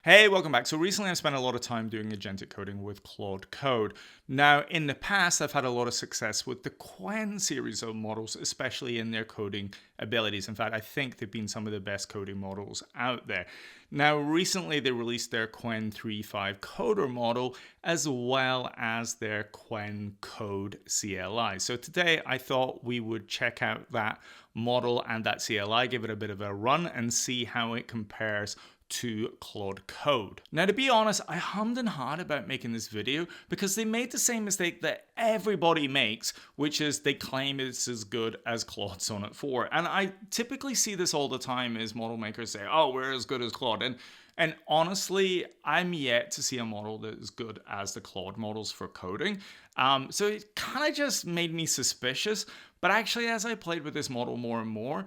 Hey, welcome back. So recently I've spent a lot of time doing agentic coding with Claude Code. Now, in the past, I've had a lot of success with the Qwen series of models, especially in their coding abilities. In fact, I think they've been some of the best coding models out there. Now, recently they released their Qwen 3.5 coder model, as well as their Qwen Code CLI. So today I thought we would check out that model and that CLI, give it a bit of a run and see how it compares to Claude Code. Now, to be honest, I hummed and hawed about making this video because they made the same mistake that everybody makes, which is they claim it's as good as Claude Sonnet 4. And I typically see this all the time as model makers say, oh, we're as good as Claude. And honestly, I'm yet to see a model that is good as the Claude models for coding. So it kind of just made me suspicious. But actually, as I played with this model more and more,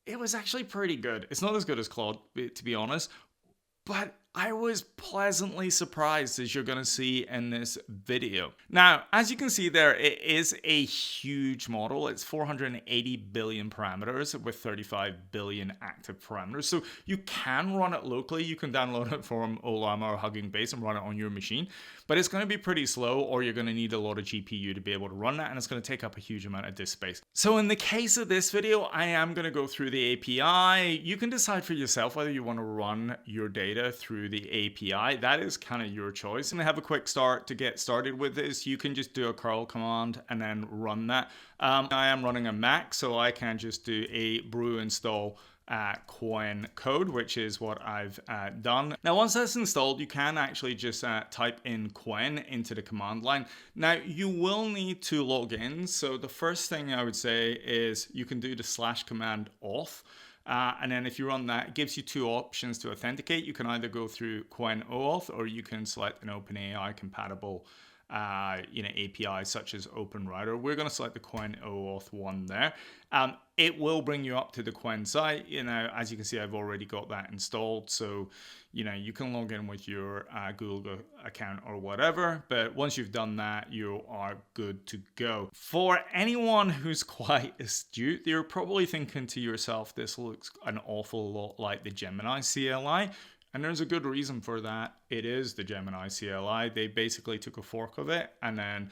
it was actually pretty good. It's not as good as Claude, to be honest, but I was pleasantly surprised, as you're going to see in this video. Now, as you can see there, it is a huge model. It's 480 billion parameters with 35 billion active parameters. So you can run it locally. You can download it from Ollama or Hugging Face and run it on your machine. But it's going to be pretty slow, or you're going to need a lot of GPU to be able to run that, and it's going to take up a huge amount of disk space. So in the case of this video, I am going to go through the API. You can decide for yourself whether you want to run your data through the API. That is kind of your choice. And to have a quick start to get started with this, you can just do a curl command and then run that. I am running a Mac, so I can just do a brew install Qwen code, which is what I've done. Now, once that's installed, you can actually just type in Qwen into the command line. Now, you will need to log in. So the first thing I would say is you can do the / command auth. And then if you run that, it gives you two options to authenticate. You can either go through Qwen OAuth, or you can select an OpenAI compatible API such as OpenRouter. We're going to select the Qwen OAuth one there. It will bring you up to the Qwen site. As you can see, I've already got that installed. So, you can log in with your Google account or whatever. But once you've done that, you are good to go. For anyone who's quite astute, you're probably thinking to yourself, this looks an awful lot like the Gemini CLI. And there's a good reason for that. It is the Gemini CLI. They basically took a fork of it and then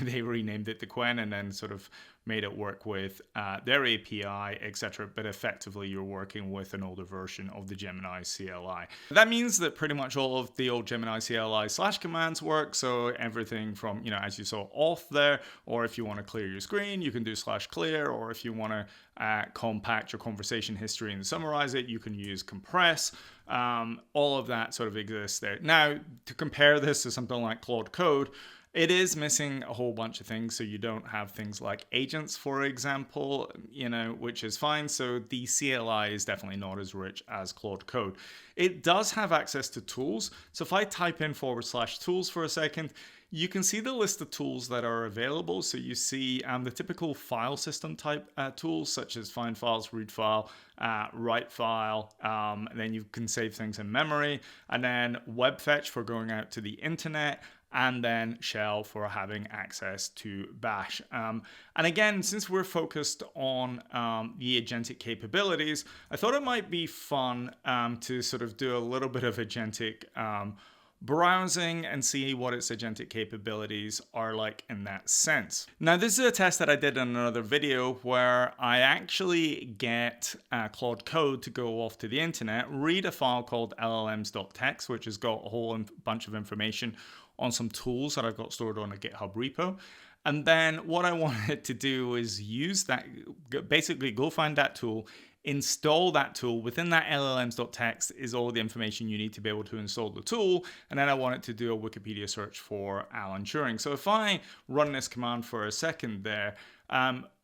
they renamed it to Qwen and then sort of made it work with their API, etc. But effectively, you're working with an older version of the Gemini CLI. That means that pretty much all of the old Gemini CLI / commands work. So everything from, as you saw, auth there, or if you want to clear your screen, you can do /clear, or if you want to compact your conversation history and summarize it, you can use compress. All of that sort of exists there. Now, to compare this to something like Claude Code, it is missing a whole bunch of things. So you don't have things like agents, for example, which is fine. So the CLI is definitely not as rich as Claude Code. It does have access to tools. So if I type in /tools for a second, you can see the list of tools that are available. So you see the typical file system type tools, such as find files, read file, write file. And then you can save things in memory. And then web fetch for going out to the internet. And then shell for having access to bash. And again, since we're focused on the agentic capabilities, I thought it might be fun to sort of do a little bit of agentic browsing and see what its agentic capabilities are like in that sense. Now, this is a test that I did in another video where I actually get Claude Code to go off to the internet, read a file called llms.txt, which has got a whole bunch of information on some tools that I've got stored on a GitHub repo. And then what I wanted to do is use that, basically go find that tool, install that tool. Within that llms.txt is all the information you need to be able to install the tool. And then I want it to do a Wikipedia search for Alan Turing. So if I run this command for a second there,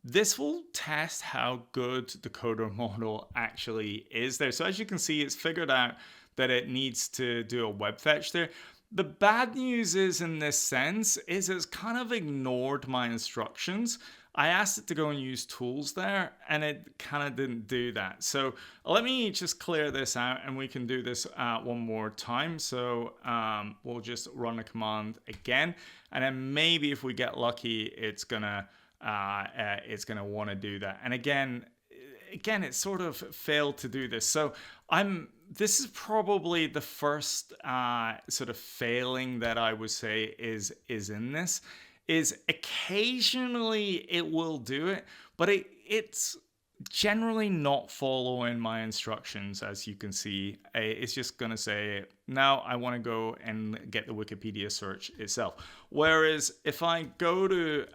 this will test how good the coder model actually is there. So as you can see, it's figured out that it needs to do a web fetch there. The bad news is, in this sense, is it's kind of ignored my instructions. I asked it to go and use tools there, and it kind of didn't do that. So let me just clear this out, and we can do this one more time. So we'll just run a command again, and then maybe if we get lucky, it's gonna want to do that. And again, again, it sort of failed to do this. So this is probably the first sort of failing that I would say is in this, is occasionally it will do it, but it's generally not following my instructions. As you can see, it's just going to say, now I want to go and get the Wikipedia search itself. Whereas if I go to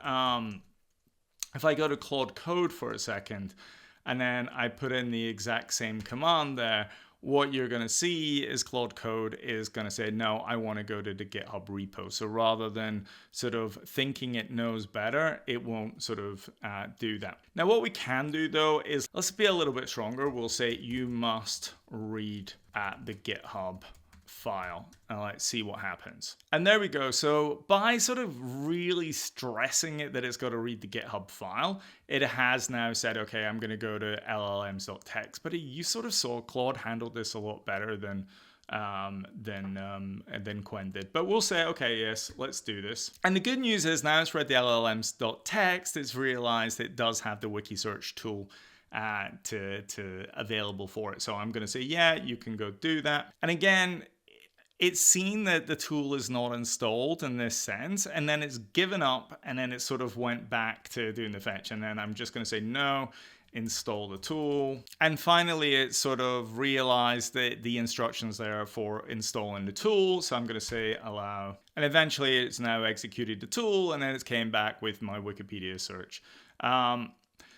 Claude Code for a second, and then I put in the exact same command there, what you're going to see is Claude Code is going to say, no, I want to go to the GitHub repo. So rather than sort of thinking it knows better, it won't sort of do that. Now, what we can do, though, is let's be a little bit stronger. We'll say you must read the GitHub file, and let's see what happens. And there we go. So by sort of really stressing it that it's got to read the GitHub file, it has now said, okay, I'm going to go to llms.txt. But you sort of saw Claude handled this a lot better than Qwen did. But we'll say, okay, yes, let's do this. And the good news is now it's read the llms.txt, it's realized it does have the wiki search tool to available for it. So I'm going to say, yeah, you can go do that. And again, it's seen that the tool is not installed in this sense, and then it's given up, and then it sort of went back to doing the fetch. And then I'm just going to say, no, install the tool. And finally, it sort of realized that the instructions there are for installing the tool. So I'm going to say allow. And eventually, it's now executed the tool, and then it came back with my Wikipedia search.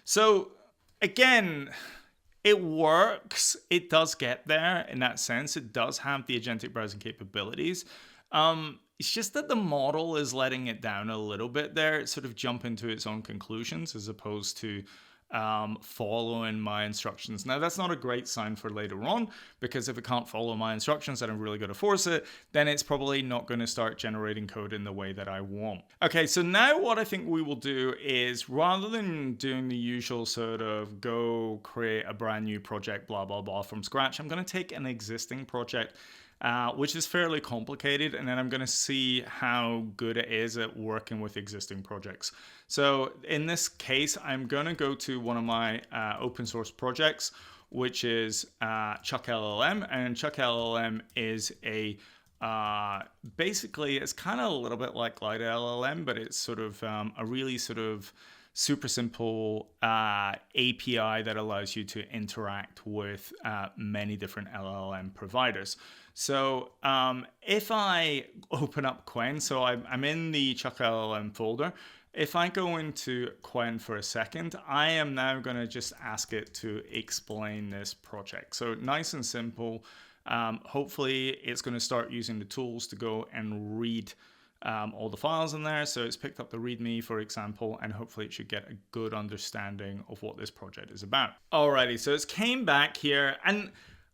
So again, it works. It does get there in that sense. It does have the agentic browsing capabilities. It's just that the model is letting it down a little bit there. It's sort of jumping to its own conclusions as opposed to following my instructions. Now, that's not a great sign for later on, because if it can't follow my instructions and I'm really going to force it, then it's probably not going to start generating code in the way that I want. Okay, so now what I think we will do is, rather than doing the usual sort of go create a brand new project, blah, blah, blah from scratch, I'm going to take an existing project, which is fairly complicated, and then I'm going to see how good it is at working with existing projects. So in this case, I'm going to go to one of my open source projects, which is ChuckLLM, and ChuckLLM is a basically, it's kind of a little bit like GlideLLM, but it's sort of a really sort of super simple API that allows you to interact with many different LLM providers. So if I open up Qwen, so I'm in the ChuckLLM folder. If I go into Qwen for a second, I am now going to just ask it to explain this project. So nice and simple. Hopefully it's going to start using the tools to go and read all the files in there. So it's picked up the README, for example, and hopefully it should get a good understanding of what this project is about. Alrighty, so it's came back here, and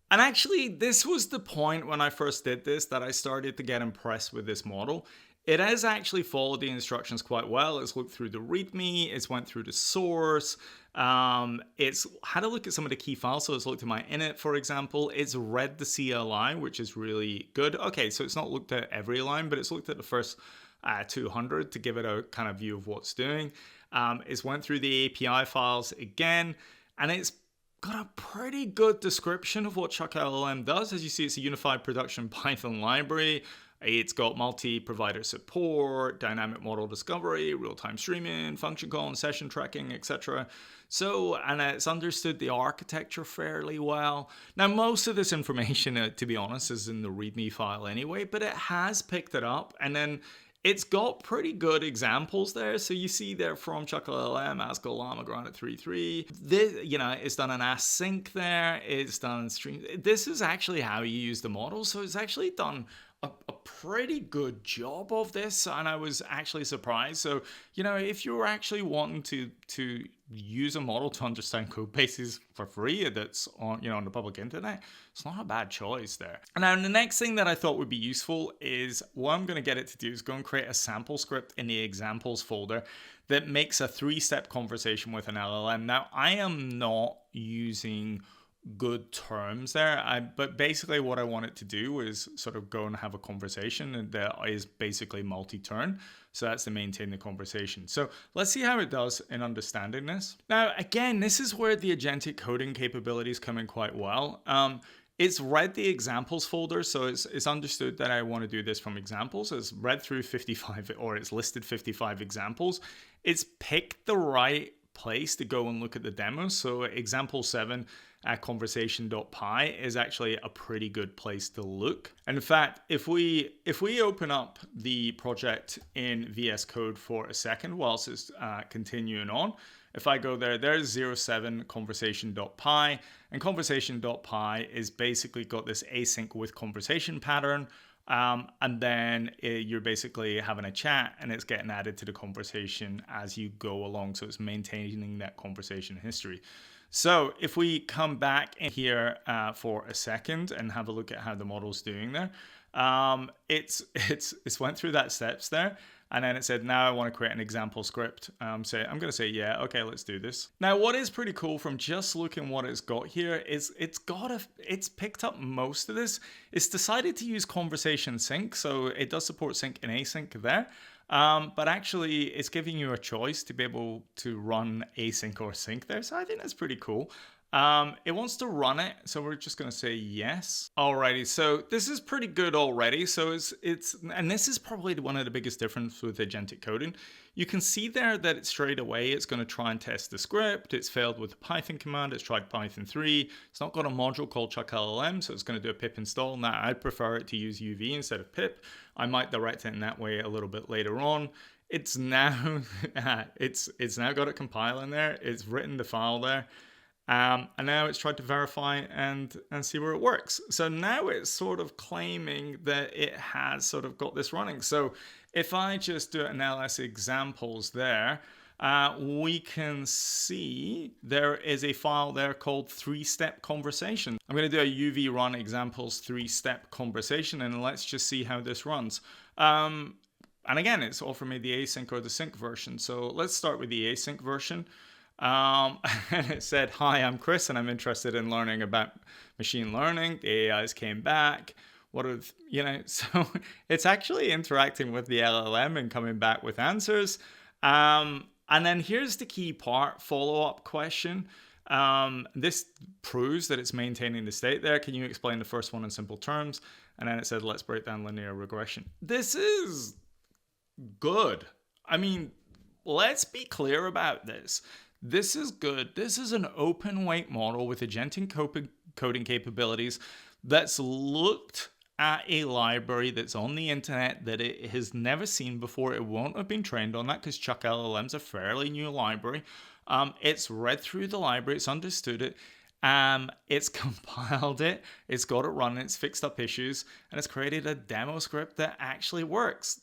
actually this was the point when I first did this that I started to get impressed with this model. It has actually followed the instructions quite well. It's looked through the README, it's went through the source, it's had a look at some of the key files. So it's looked at my init, for example. It's read the CLI, which is really good. Okay, so it's not looked at every line, but it's looked at the first 200 to give it a kind of view of what's doing. It's went through the API files again, and it's got a pretty good description of what ChuckLLM does. As you see, it's a unified production Python library. It's got multi-provider support, dynamic model discovery, real-time streaming, function call and session tracking, etc. So, and it's understood the architecture fairly well. Now, most of this information, to be honest, is in the README file anyway, but it has picked it up, and then it's got pretty good examples there. So you see there from ChuckLLM, Haskell Llama Granite 3.3. This, it's done an async there. It's done stream. This is actually how you use the model. So it's actually done a pretty good job of this, and I was actually surprised. So, if you're actually wanting to use a model to understand code bases for free that's on the public internet, it's not a bad choice there. Now, the next thing that I thought would be useful is what I'm going to get it to do is go and create a sample script in the examples folder that makes a 3-step conversation with an LLM. Now, I am not using good terms there. But basically what I want it to do is sort of go and have a conversation, and that is basically multi-turn. So that's to maintain the conversation. So let's see how it does in understanding this. Now, again, this is where the agentic coding capabilities come in quite well. It's read the examples folder, so it's understood that I want to do this from examples. It's read through 55, or it's listed 55 examples. It's picked the right place to go and look at the demos. So example 7 at conversation.py is actually a pretty good place to look. And in fact, if we open up the project in VS Code for a second whilst it's continuing on, if I go there, there's 07 conversation.py, and conversation.py is basically got this async with conversation pattern. And then you're basically having a chat and it's getting added to the conversation as you go along. So it's maintaining that conversation history. So if we come back in here for a second and have a look at how the model's doing there, it's went through that steps there. And then it said, now I want to create an example script. I'm going to say, yeah, okay, let's do this. Now, what is pretty cool from just looking what it's got here is it's picked up most of this. It's decided to use conversation sync. So it does support sync and async there. But actually, it's giving you a choice to be able to run async or sync there. So I think that's pretty cool. It wants to run it, so we're just going to say yes. Alrighty, so this is pretty good already. So and this is probably one of the biggest differences with agentic coding. You can see there that straight away it's going to try and test the script. It's failed with the Python command. It's tried Python 3. It's not got a module called chuckllm, so it's going to do a pip install. Now, I'd prefer it to use UV instead of pip. I might direct it in that way a little bit later on. It's now it's now got it compiling there. It's written the file there. And now it's tried to verify and see where it works. So now it's sort of claiming that it has sort of got this running. So if I just do an ls examples there, we can see there is a file there called 3-step conversation. I'm going to do a UV run examples 3-step conversation, and let's just see how this runs. And again, it's offering me the async or the sync version. So let's start with the async version. And it said, hi, I'm Chris, and I'm interested in learning about machine learning. The AIs came back. So it's actually interacting with the LLM and coming back with answers. And then here's the key part, follow-up question. This proves that it's maintaining the state there. Can you explain the first one in simple terms? And then it said, let's break down linear regression. This is good. I mean, let's be clear about this. This is good. This is an open weight model with agentic coding capabilities that's looked at a library that's on the internet that it has never seen before. It won't have been trained on that because chuckllm's a fairly new library. It's read through the library. It's understood it. It's compiled it. It's got it running. It's fixed up issues. And it's created a demo script that actually works.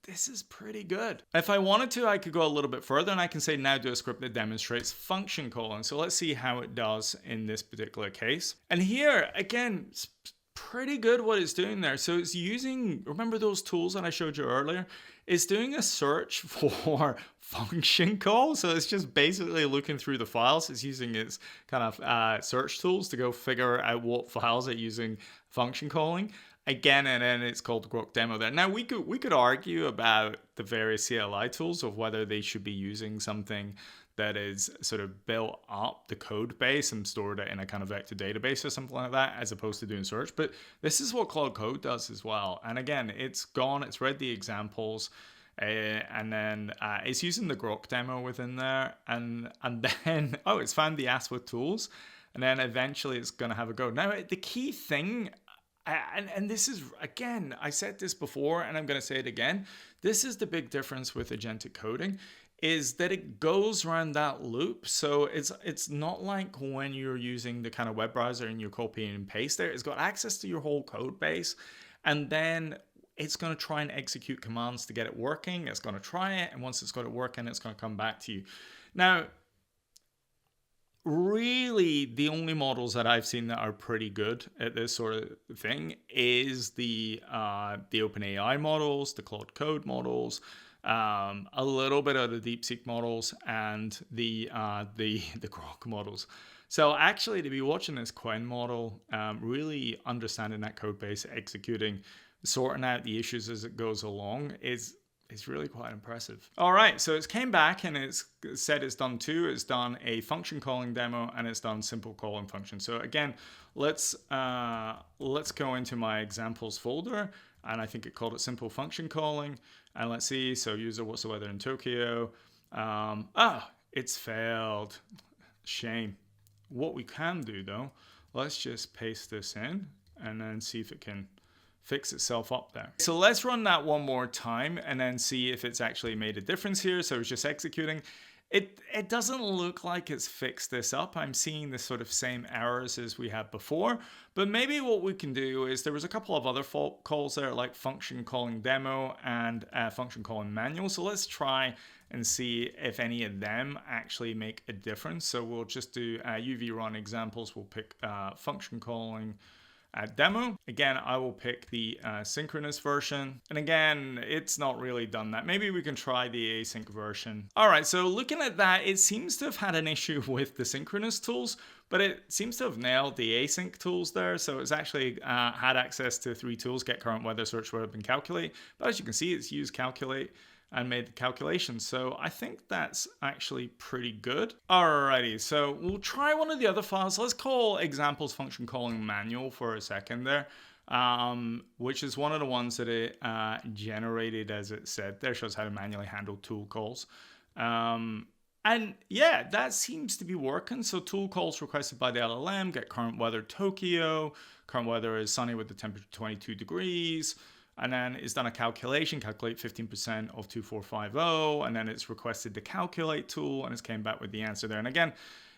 This is pretty good. If I wanted to, I could go a little bit further and I can say now do a script that demonstrates function calling. So let's see how it does in this particular case. And here, again, it's pretty good what it's doing there. So it's using, remember those tools that I showed you earlier? It's doing a search for function calls. So it's just basically looking through the files. It's using its kind of search tools to go figure out what files it's using function calling. Again, and then it's called Grok demo there. Now we could argue about the various CLI tools of whether they should be using something that is sort of built up the code base and stored it in a kind of vector database or something like that, as opposed to doing search. But this is what Cloud Code does as well. And again, it's read the examples, and then it's using the Grok demo within there, and then it's found the Ask with tools, and then eventually it's going to have a go. Now the key thing. And this is, again, I said this before and I'm going to say it again. This is the big difference with agentic coding, is that it goes around that loop. So it's not like when you're using the kind of web browser and you're copying and paste there. It's got access to your whole code base. And then it's going to try and execute commands to get it working. It's going to try it. And once it's got it working, it's going to come back to you. Now, really, the only models that I've seen that are pretty good at this sort of thing is the OpenAI models, the Claude Code models, a little bit of the DeepSeek models, and the Grok models. So actually, to be watching this Qwen model, really understanding that code base, executing, sorting out the issues as it goes along is really quite impressive. All right, so it's came back and it's said it's done two. It's done a function calling demo and it's done simple calling function. So again, let's go into my examples folder, and I think it called it simple function calling. And let's see. So user, what's the weather in Tokyo? It's failed. Shame. What we can do though, let's just paste this in and then see if it can fix itself up there. So let's run that one more time and then see if it's actually made a difference here. So it's just executing. It doesn't look like it's fixed this up. I'm seeing the sort of same errors as we had before, but maybe what we can do is there was a couple of other fault calls there, like function calling demo and function calling manual. So let's try and see if any of them actually make a difference. So we'll just do UV run examples. We'll pick function calling demo. Again, I will pick the synchronous version. And again, it's not really done that. Maybe we can try the async version. All right, so looking at that, it seems to have had an issue with the synchronous tools, but it seems to have nailed the async tools there. So it's actually had access to 3 tools: get current weather, search web, and calculate. But as you can see, it's used calculate and made the calculations. So I think that's actually pretty good. Alrighty, so we'll try one of the other files. Let's call examples function calling manual for a second there, which is one of the ones that it generated as it said there. Shows how to manually handle tool calls. And yeah, that seems to be working. So tool calls requested by the LLM, get current weather Tokyo. Current weather is sunny with the temperature 22 degrees. And then it's done a calculation, calculate 15% of 2450. And then it's requested the calculate tool and it's came back with the answer there. And again,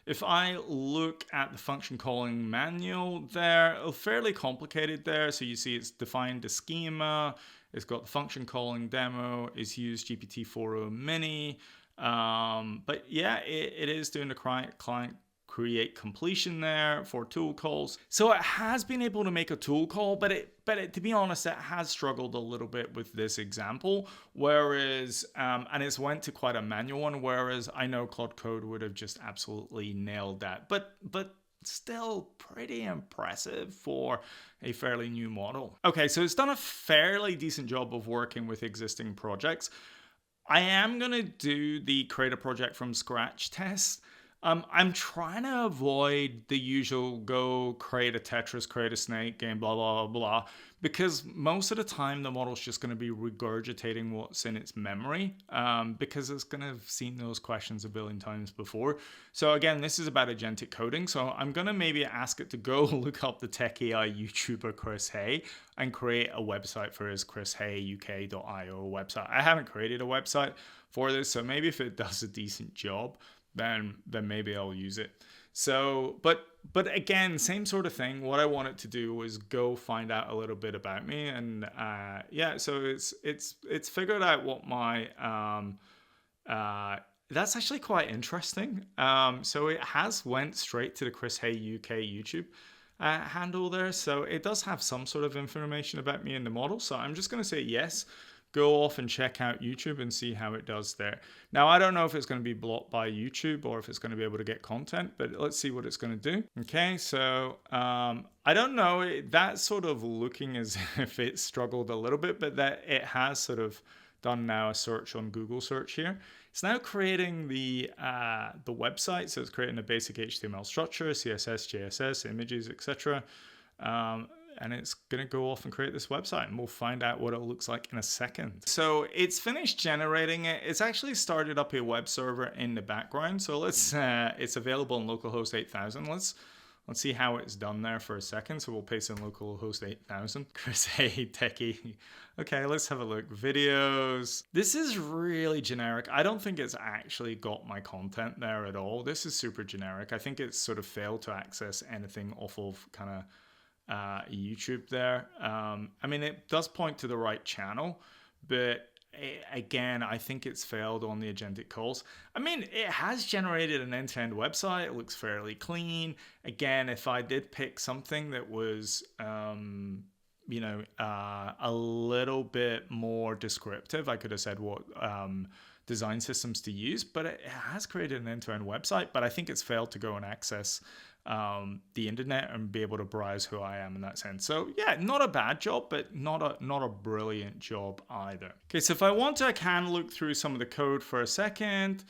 if I look at the function calling manual there, fairly complicated there. So you see it's defined the schema. It's got the function calling demo. It's used GPT-4o mini. But yeah, it is doing the client create completion there for tool calls. So it has been able to make a tool call, but to be honest, it has struggled a little bit with this example, whereas, and it's went to quite a manual one, whereas I know Claude Code would have just absolutely nailed that. But still pretty impressive for a fairly new model. Okay, so it's done a fairly decent job of working with existing projects. I am going to do the create a project from scratch test. I'm trying to avoid the usual go create a Tetris, create a snake game, blah, blah, blah, blah, because most of the time the model's just going to be regurgitating what's in its memory, because it's going to have seen those questions a billion times before. So again, this is about agentic coding. So I'm going to maybe ask it to go look up the tech AI YouTuber Chris Hay and create a website for his chrishayuk.io website. I haven't created a website for this, so maybe if it does a decent job, then maybe I'll use it. So, but again, same sort of thing. What I want it to do was go find out a little bit about me, and yeah, so it's figured out what my that's actually quite interesting. So it has went straight to the Chris Hay UK YouTube handle there. So it does have some sort of information about me in the model. So I'm just going to say yes. Go off and check out YouTube and see how it does there. Now, I don't know if it's going to be blocked by YouTube or if it's going to be able to get content, but let's see what it's going to do. Okay, so I don't know. That's sort of looking as if it struggled a little bit, but that it has sort of done now a search on Google search here. It's now creating the website. So it's creating a basic HTML structure, CSS, JSS, images, etc. And it's going to go off and create this website, and we'll find out what it looks like in a second. So it's finished generating it. It's actually started up a web server in the background. So let's, it's available on localhost 8000. Let's see how it's done there for a second. So we'll paste in localhost 8000. Chris, hey, techie. Okay, let's have a look. Videos. This is really generic. I don't think it's actually got my content there at all. This is super generic. I think it's sort of failed to access anything off of kind of YouTube there. I mean, it does point to the right channel, but again, I think it's failed on the agentic calls. I mean, it has generated an end-to-end website. It looks fairly clean. Again, if I did pick something that was, you know, a little bit more descriptive, I could have said what design systems to use, but it has created an end-to-end website, but I think it's failed to go and access the internet and be able to browse who I am in that sense. So yeah, not a bad job, but not a brilliant job either. Okay, so if I want to, I can look through some of the code for a second.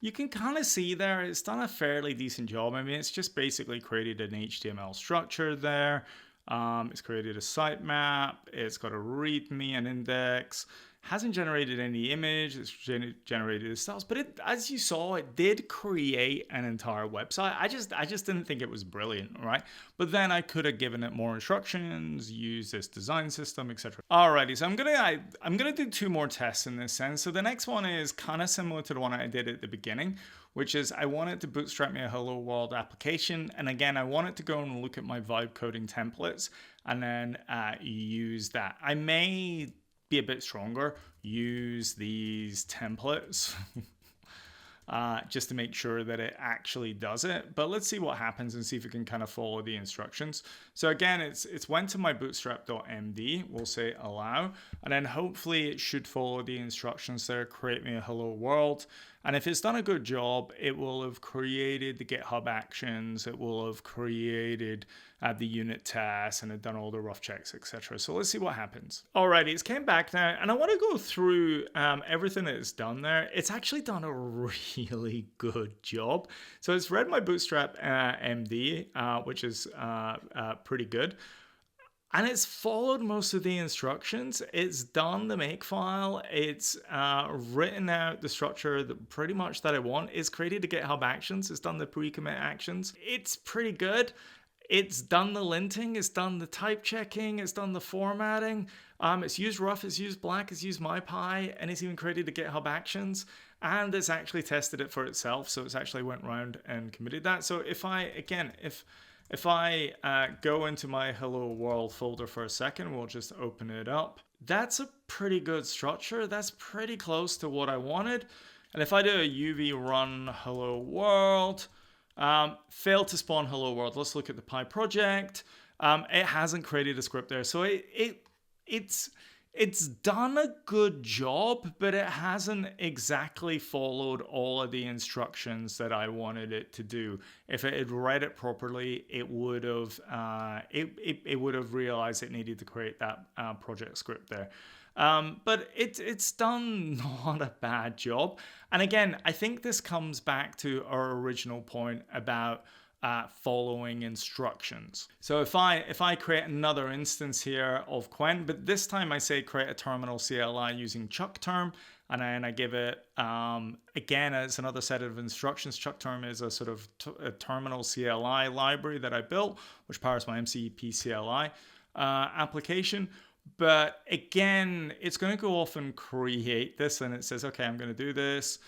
You can kind of see there, it's done a fairly decent job. I mean, it's just basically created an HTML structure there. It's created a sitemap. It's got a README, an index. Hasn't generated any image. It's generated the styles, but as you saw, it did create an entire website. I just didn't think it was brilliant, right? But then I could have given it more instructions, use this design system, etc. Alrighty, so I'm gonna do 2 more tests in this sense. So the next one is kind of similar to the one I did at the beginning, which is I want it to bootstrap me a Hello World application, and again, I want it to go and look at my vibe coding templates and then use that. I may be a bit stronger, use these templates just to make sure that it actually does it. But let's see what happens and see if it can kind of follow the instructions. So again, it's went to my bootstrap.md. We'll say allow, and then hopefully it should follow the instructions there, create me a hello world. And if it's done a good job, it will have created the GitHub actions, it will have created the unit tests, and it done all the rough checks, etc. So let's see what happens. Alrighty, it's came back now, and I want to go through everything that it's done there. It's actually done a really good job. So it's read my Bootstrap MD, which is pretty good. And it's followed most of the instructions. It's done the makefile. It's written out the structure that pretty much that I want. It's created the GitHub actions. It's done the pre-commit actions. It's pretty good. It's done the linting. It's done the type checking. It's done the formatting. It's used rough. It's used black. It's used MyPy. And it's even created the GitHub actions. And it's actually tested it for itself. So it's actually went around and committed that. So if I go into my Hello World folder for a second, we'll just open it up. That's a pretty good structure. That's pretty close to what I wanted. And if I do a UV run Hello World, failed to spawn Hello World. Let's look at the Pi project. It hasn't created a script there. So it's done a good job, but it hasn't exactly followed all of the instructions that I wanted it to do. If it had read it properly, it would have it would have realized it needed to create that project script there. But it's done not a bad job. And again, I think this comes back to our original point about following instructions. So if I create another instance here of Qwen, but this time I say create a terminal CLI using chuckterm, and then I give it, again, it's another set of instructions. Chuckterm is a sort of a terminal CLI library that I built, which powers my MCP CLI application. But again, it's going to go off and create this, and it says, okay, I'm going to do this.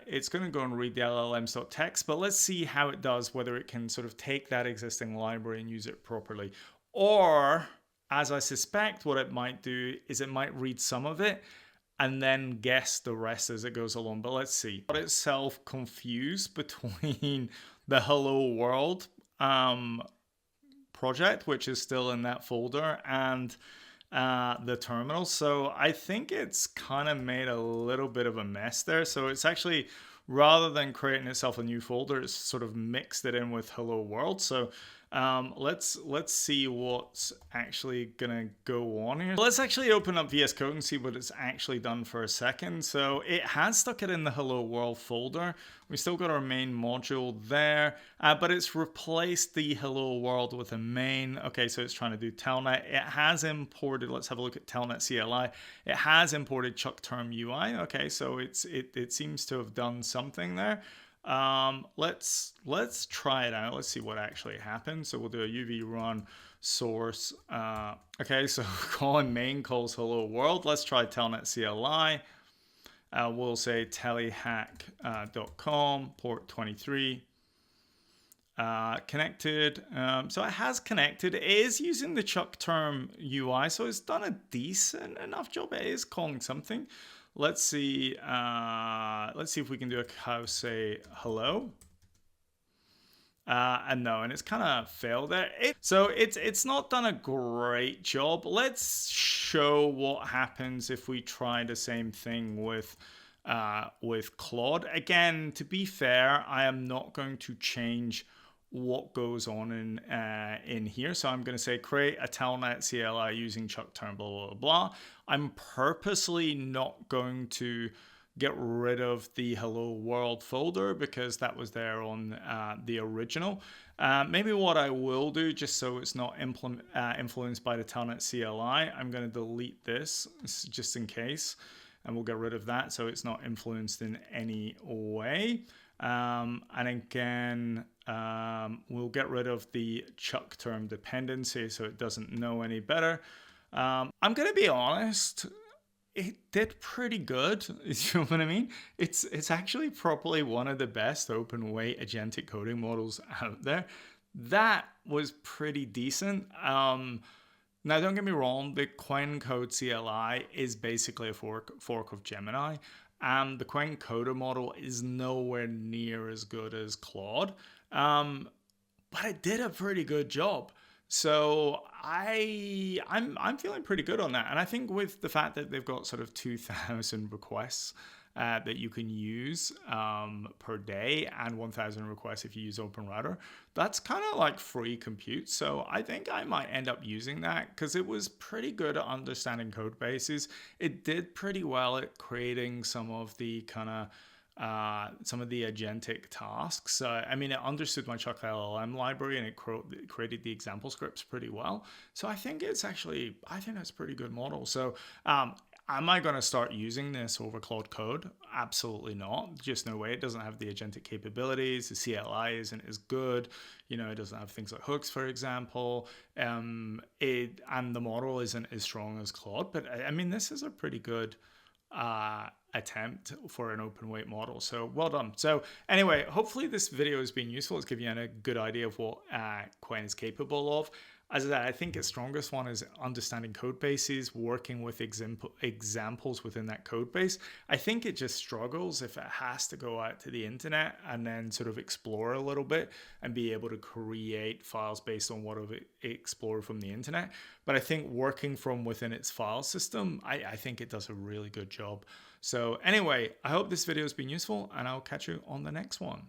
It's going to go and read the llms.txt, but let's see how it does, whether it can sort of take that existing library and use it properly. Or, as I suspect, what it might do is it might read some of it and then guess the rest as it goes along. But let's see. Got itself confused between the Hello World project, which is still in that folder, and the terminal. So I think it's kind of made a little bit of a mess there. So it's actually, rather than creating itself a new folder, it's sort of mixed it in with Hello World. So let's see what's actually gonna go on here. Let's actually open up VS Code and see what it's actually done for a second. So it has stuck it in the Hello World folder. We still got our main module there, but it's replaced the Hello World with a main. Okay, so it's trying to do telnet. It has imported, let's have a look at telnet CLI. It has imported chuckterm UI. Okay, so it seems to have done something there. Let's try it out. Let's see what actually happens. So we'll do a UV run source. Okay, so calling main calls hello world. Let's try telnet CLI. We'll say telehack.com, port 23. Connected. So it has connected. It is using the chuckterm UI, so it's done a decent enough job. It is calling something. Let's see if we can do a how say hello. And no, and it's kind of failed there. So it's not done a great job. Let's show what happens if we try the same thing with with Claude. Again, to be fair, I am not going to change what goes on in here. So I'm going to say create a telnet CLI using chuck term, blah, blah, blah. I'm purposely not going to get rid of the hello world folder because that was there on the original. Maybe what I will do, just so it's not influenced by the telnet CLI, I'm going to delete this just in case, and we'll get rid of that so it's not influenced in any way. And again, we'll get rid of the chuck term dependency so it doesn't know any better. I'm going to be honest, it did pretty good. You know what I mean? It's actually probably one of the best open weight agentic coding models out there. That was pretty decent. Now, don't get me wrong, the Qwen Code CLI is basically a fork of Gemini. And the Qwen Coder model is nowhere near as good as Claude, but it did a pretty good job. So I'm feeling pretty good on that, and I think with the fact that they've got sort of 2,000 requests that you can use per day, and 1,000 requests if you use OpenRouter, that's kind of like free compute. So I think I might end up using that because it was pretty good at understanding code bases. It did pretty well at creating some of the kind of some of the agentic tasks. I mean, it understood my Chuck LLM library and it created the example scripts pretty well. So I think that's a pretty good model. So am I going to start using this over Claude Code? Absolutely not. Just no way. It doesn't have the agentic capabilities. The CLI isn't as good. You know, it doesn't have things like hooks, for example. And the model isn't as strong as Claude. But I mean, this is a pretty good attempt for an open weight model. So well done. So anyway, hopefully this video has been useful. It's given you a good idea of what Qwen is capable of. As I said, I think its strongest one is understanding code bases, working with examples within that code base. I think it just struggles if it has to go out to the internet and then sort of explore a little bit and be able to create files based on what it explored from the internet. But I think working from within its file system, I think it does a really good job. So anyway, I hope this video has been useful and I'll catch you on the next one.